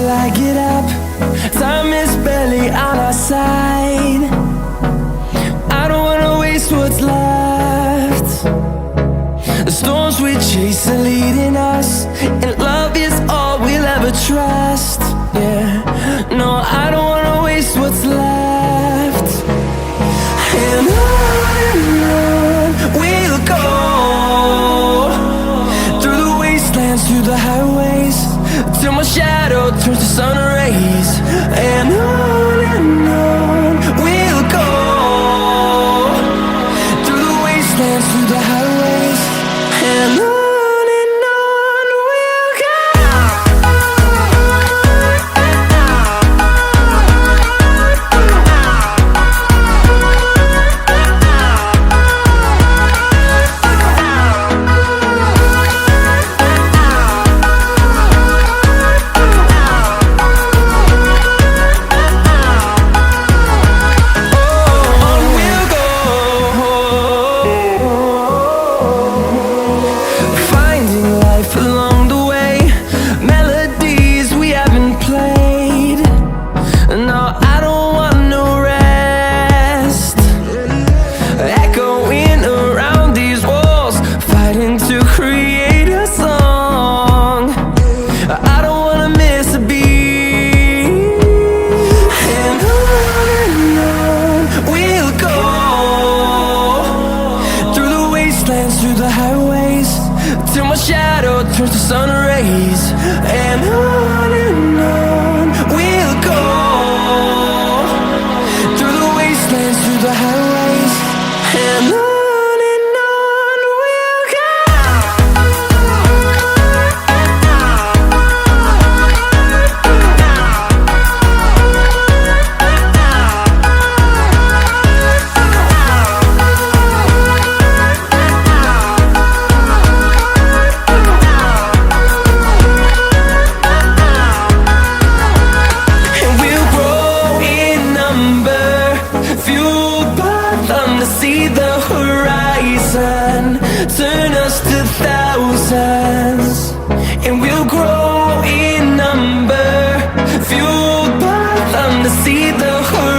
till I get up. Time is barely on our side. I don't wanna waste what's left. The storms we chase are leading us, and love is all we'll ever trust. Yeah, no, I don't wanna waste what's left. And on we'll go, through the wastelands, through the highways, till my shadow turns to sun rays. And on we'll go, through the wastelands, through the highways, and on we'll go. Along the way, melodies we haven't played. No, I don't want no rest. Echoing around these walls, fighting to create a song. I don't wanna miss a beat. And on we'll go, through the wastelands, through the highways, till my shadow turns to sun rays. And on we'll go, through the wastelands, through the highways, and on we'll go. See the horizon, turn us to thousands, and we'll grow in number, fueled by them to see the horizon.